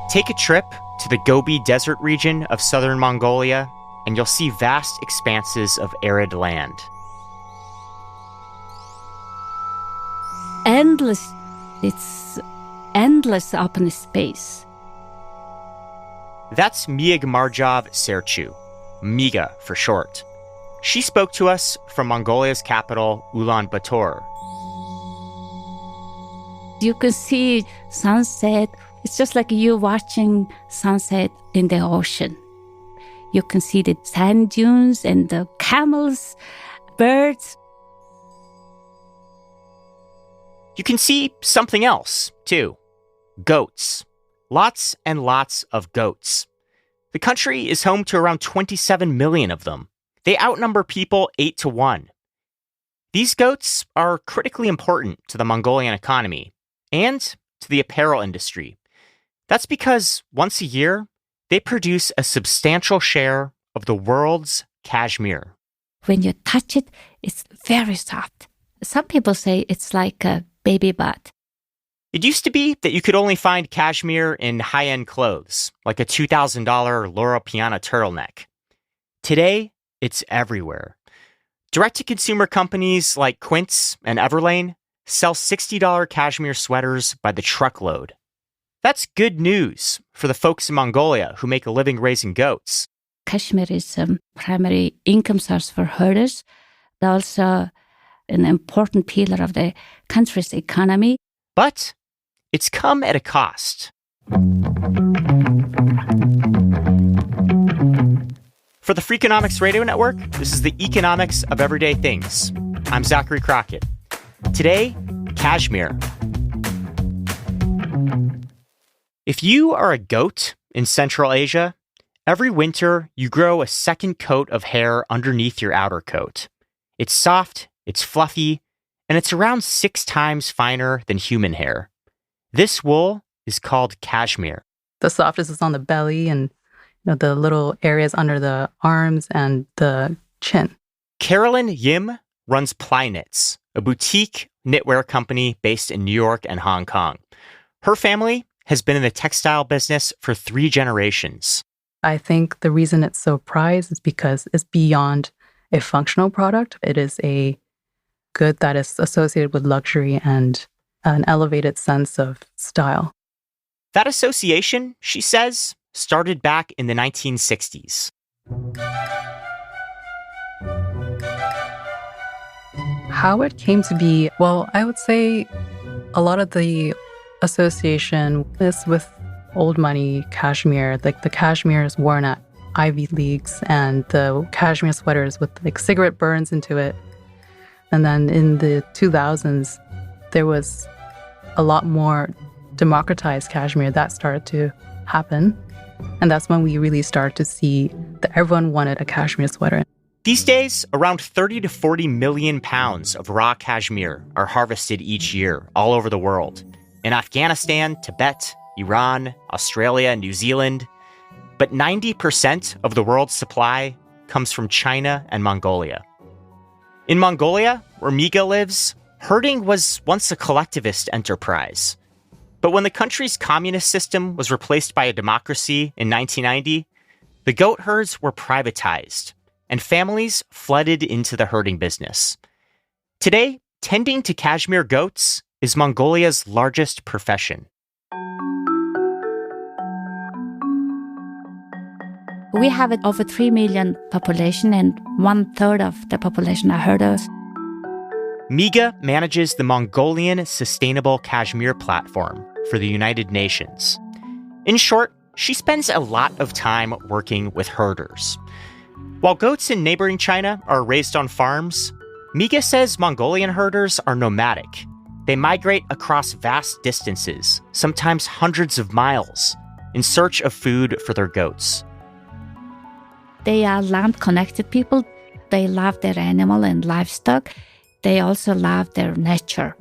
Take a trip to the Gobi Desert region of southern Mongolia, and you'll see vast expanses of arid land. It's endless open space. That's Miagmarjov Serchu, Miga for short. She spoke to us from Mongolia's capital, Ulaanbaatar. You can see sunset. It's just like you watching sunset in the ocean. You can see the sand dunes and the camels, birds. You can see something else, too. Goats. Lots and lots of goats. The country is home to around 27 million of them. They outnumber people 8-1. These goats are critically important to the Mongolian economy and to the apparel industry. That's because once a year, they produce a substantial share of the world's cashmere. When you touch it, it's very soft. Some people say it's like a baby butt. It used to be that you could only find cashmere in high-end clothes, like a $2,000 Loro Piana turtleneck. Today, it's everywhere. Direct-to-consumer companies like Quince and Everlane sell $60 cashmere sweaters by the truckload. That's good news for the folks in Mongolia who make a living raising goats. Cashmere is a primary income source for herders. They're also an important pillar of the country's economy. But it's come at a cost. For the Freakonomics Radio Network, this is the economics of everyday things. I'm Zachary Crockett. Today, cashmere. If you are a goat in Central Asia, every winter you grow a second coat of hair underneath your outer coat. It's soft, it's fluffy, and it's around 6 times finer than human hair. This wool is called cashmere. The softest is on the belly and the little areas under the arms and the chin. Carolyn Yim runs Ply Knits, a boutique knitwear company based in New York and Hong Kong. Her family has been in the textile business for 3 generations. I think the reason it's so prized is because it's beyond a functional product. It is a good that is associated with luxury and an elevated sense of style. That association, she says, started back in the 1960s. How it came to be, well, I would say a lot of the association is with old money cashmere. Like the cashmere is worn at Ivy Leagues and the cashmere sweaters with like cigarette burns into it. And then in the 2000s, there was a lot more democratized cashmere that started to happen. And that's when we really started to see that everyone wanted a cashmere sweater. These days, around 30 to 40 million pounds of raw cashmere are harvested each year all over the world. In Afghanistan, Tibet, Iran, Australia, and New Zealand. But 90% of the world's supply comes from China and Mongolia. In Mongolia, where Miga lives, herding was once a collectivist enterprise. But when the country's communist system was replaced by a democracy in 1990, the goat herds were privatized, and families flooded into the herding business. Today, tending to cashmere goats is Mongolia's largest profession. We have over 3 million population, and 1/3 of the population are herders. Miga manages the Mongolian Sustainable Cashmere Platform for the United Nations. In short, she spends a lot of time working with herders. While goats in neighboring China are raised on farms, Miga says Mongolian herders are nomadic. They migrate across vast distances, sometimes hundreds of miles, in search of food for their goats. They are land-connected people. They love their animal and livestock. They also love their nature.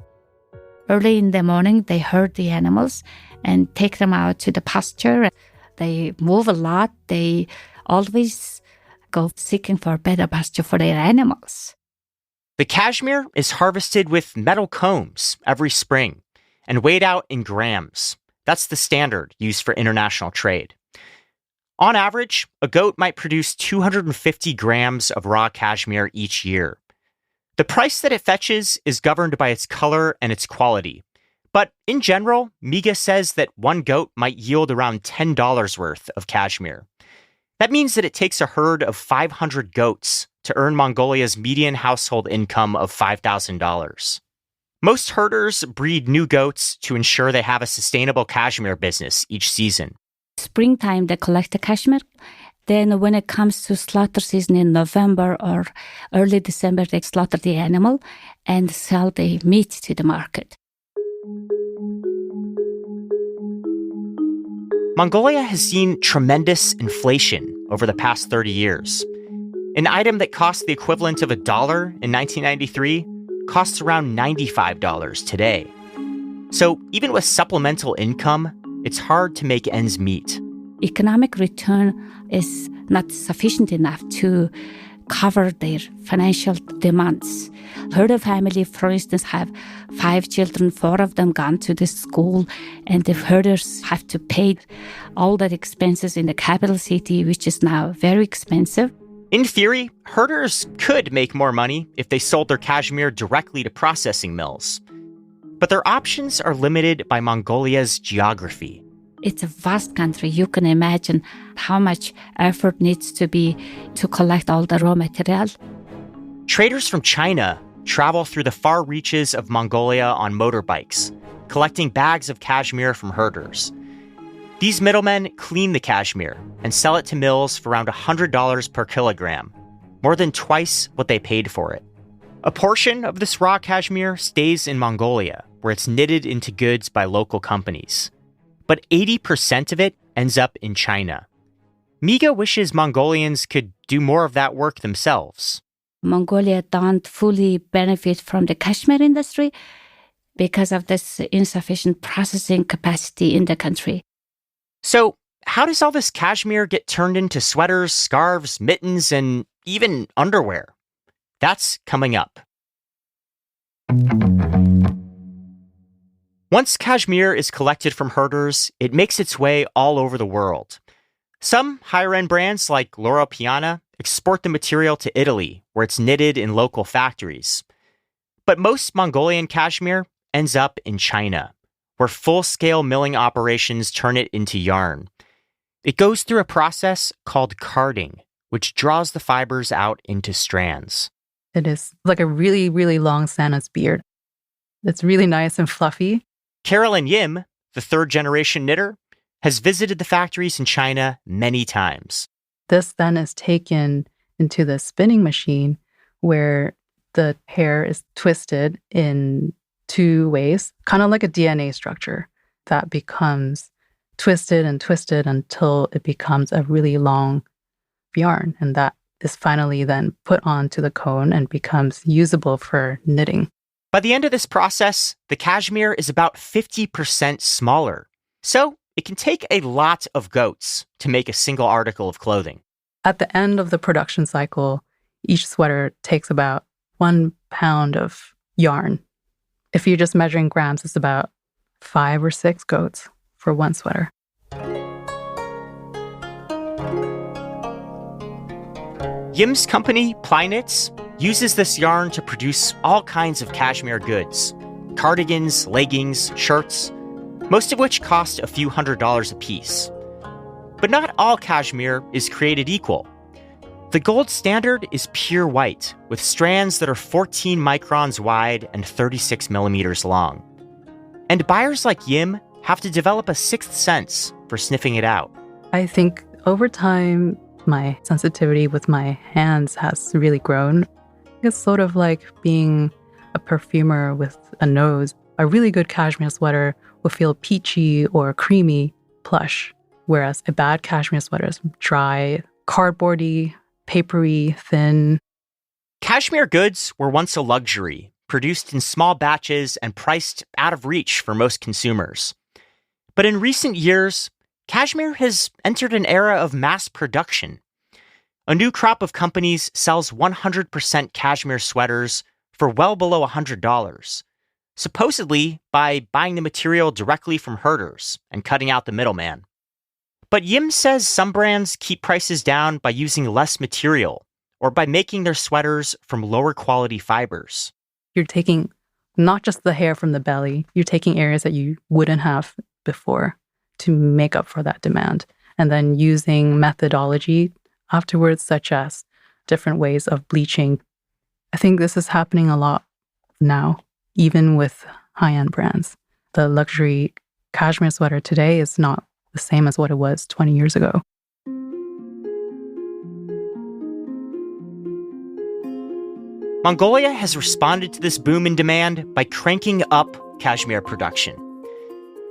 Early in the morning, they herd the animals and take them out to the pasture. They move a lot. They always go seeking for better pasture for their animals. The cashmere is harvested with metal combs every spring and weighed out in grams, That's the standard used for international trade. On average, a goat might produce 250 grams of raw cashmere each year. The price that it fetches is governed by its color and its quality. But in general, Miga says that one goat might yield around $10 worth of cashmere. That means that it takes a herd of 500 goats to earn Mongolia's median household income of $5,000. Most herders breed new goats to ensure they have a sustainable cashmere business each season. Springtime, they collect the cashmere. Then when it comes to slaughter season in November or early December, they slaughter the animal and sell the meat to the market. Mongolia has seen tremendous inflation over the past 30 years. An item that cost the equivalent of $1 in 1993 costs around $95 today. So even with supplemental income, it's hard to make ends meet. Economic return is not sufficient enough to cover their financial demands. Herder family, for instance, have 5 children, 4 of them gone to the school, and the herders have to pay all the expenses in the capital city, which is now very expensive. In theory, herders could make more money if they sold their cashmere directly to processing mills. But their options are limited by Mongolia's geography. It's a vast country. You can imagine how much effort needs to be to collect all the raw material. Traders from China travel through the far reaches of Mongolia on motorbikes, collecting bags of cashmere from herders. These middlemen clean the cashmere and sell it to mills for around $100 per kilogram, more than twice what they paid for it. A portion of this raw cashmere stays in Mongolia, where it's knitted into goods by local companies. But 80% of it ends up in China. Miga wishes Mongolians could do more of that work themselves. Mongolia don't fully benefit from the cashmere industry because of this insufficient processing capacity in the country. So, how does all this cashmere get turned into sweaters, scarves, mittens, and even underwear? That's coming up. Once cashmere is collected from herders, it makes its way all over the world. Some higher-end brands like Loro Piana export the material to Italy, where it's knitted in local factories. But most Mongolian cashmere ends up in China, where full-scale milling operations turn it into yarn. It goes through a process called carding, which draws the fibers out into strands. It is like a really, really long Santa's beard. It's really nice and fluffy. Carolyn Yim, the third-generation knitter, has visited the factories in China many times. This then is taken into the spinning machine where the hair is twisted in 2 ways, kind of like a DNA structure that becomes twisted and twisted until it becomes a really long yarn. And that is finally then put onto the cone and becomes usable for knitting. By the end of this process, the cashmere is about 50% smaller. So it can take a lot of goats to make a single article of clothing. At the end of the production cycle, each sweater takes about 1 pound of yarn. If you're just measuring grams, it's about 5 or 6 goats for one sweater. Yim's company, Plyknits, uses this yarn to produce all kinds of cashmere goods: cardigans, leggings, shirts, most of which cost a few $100s a piece. But not all cashmere is created equal. The gold standard is pure white, with strands that are 14 microns wide and 36 millimeters long. And buyers like Yim have to develop a sixth sense for sniffing it out. I think over time, my sensitivity with my hands has really grown. It's sort of like being a perfumer with a nose. A really good cashmere sweater will feel peachy or creamy, plush, whereas a bad cashmere sweater is dry, cardboardy, papery, thin. Cashmere goods were once a luxury, produced in small batches and priced out of reach for most consumers. But in recent years, cashmere has entered an era of mass production. A new crop of companies sells 100% cashmere sweaters for well below $100. supposedly by buying the material directly from herders and cutting out the middleman. But Yim says some brands keep prices down by using less material or by making their sweaters from lower quality fibers. You're taking not just the hair from the belly, you're taking areas that you wouldn't have before to make up for that demand. And then using methodology afterwards, such as different ways of bleaching. I think this is happening a lot now, even with high-end brands. The luxury cashmere sweater today is not the same as what it was 20 years ago. Mongolia has responded to this boom in demand by cranking up cashmere production.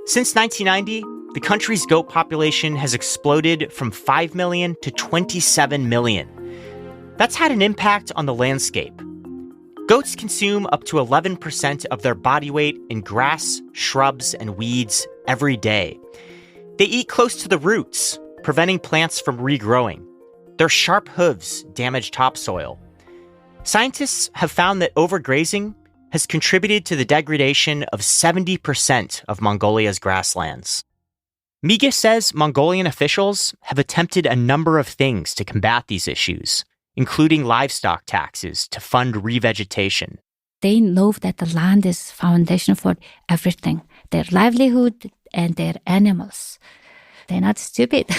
Since 1990, the country's goat population has exploded from 5 million to 27 million. That's had an impact on the landscape. Goats consume up to 11% of their body weight in grass, shrubs, and weeds every day. They eat close to the roots, preventing plants from regrowing. Their sharp hooves damage topsoil. Scientists have found that overgrazing has contributed to the degradation of 70% of Mongolia's grasslands. Miga says Mongolian officials have attempted a number of things to combat these issues, including livestock taxes to fund revegetation. They know that the land is foundation for everything, their livelihood and their animals. They're not stupid.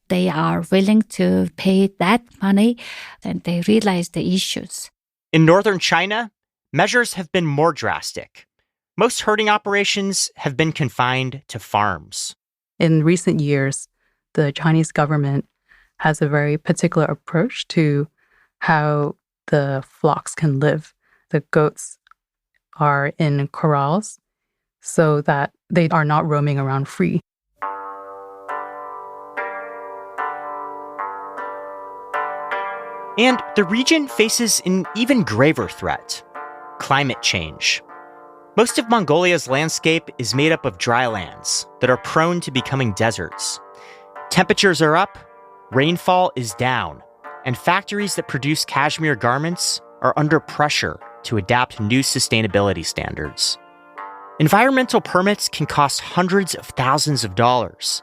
They are willing to pay that money, and they realize the issues. In northern China, measures have been more drastic. Most herding operations have been confined to farms. In recent years, the Chinese government has a very particular approach to how the flocks can live. The goats are in corrals so that they are not roaming around free. And the region faces an even graver threat: climate change. Most of Mongolia's landscape is made up of drylands that are prone to becoming deserts. Temperatures are up, rainfall is down, and factories that produce cashmere garments are under pressure to adapt new sustainability standards. Environmental permits can cost hundreds of thousands of dollars.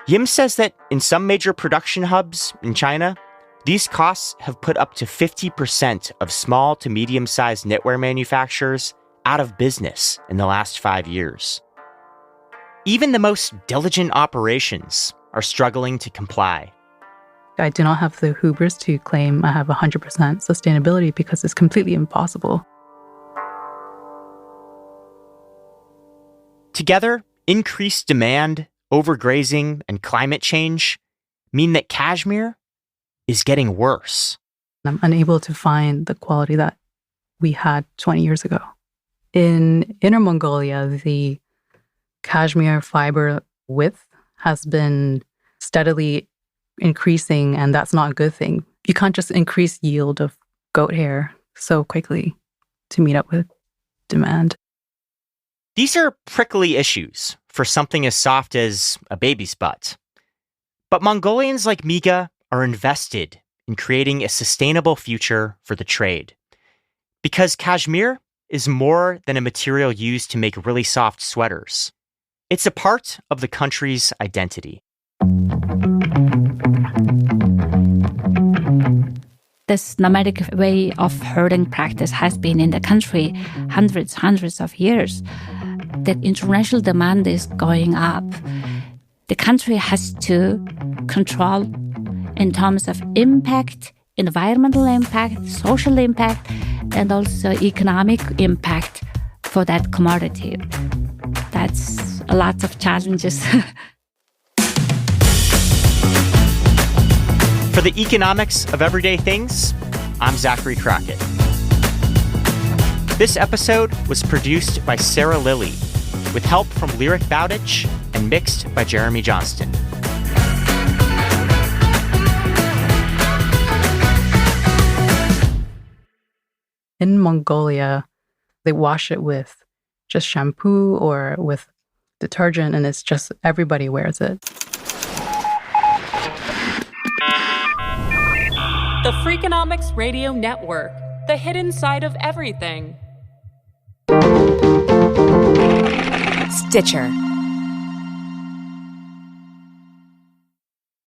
Yim says that in some major production hubs in China, these costs have put up to 50% of small to medium-sized knitwear manufacturers out of business in the last 5 years. Even the most diligent operations are struggling to comply. I do not have the hubris to claim I have 100% sustainability because it's completely impossible. Together, increased demand, overgrazing, and climate change mean that cashmere is getting worse. I'm unable to find the quality that we had 20 years ago. In Inner Mongolia, the cashmere fiber width has been steadily increasing, and that's not a good thing. You can't just increase yield of goat hair so quickly to meet up with demand. These are prickly issues for something as soft as a baby's butt. But Mongolians like Miga are invested in creating a sustainable future for the trade. Because cashmere is more than a material used to make really soft sweaters. It's a part of the country's identity. This nomadic way of herding practice has been in the country hundreds of years. The international demand is going up. The country has to control in terms of impact, environmental impact, social impact, and also economic impact for that commodity. That's a lot of challenges. For the economics of everyday things, I'm Zachary Crockett. This episode was produced by Sarah Lilly, with help from Lyric Bowditch and mixed by Jeremy Johnston. In Mongolia, they wash it with just shampoo or with detergent, and it's just everybody wears it. The Freakonomics Radio Network, the hidden side of everything. Stitcher.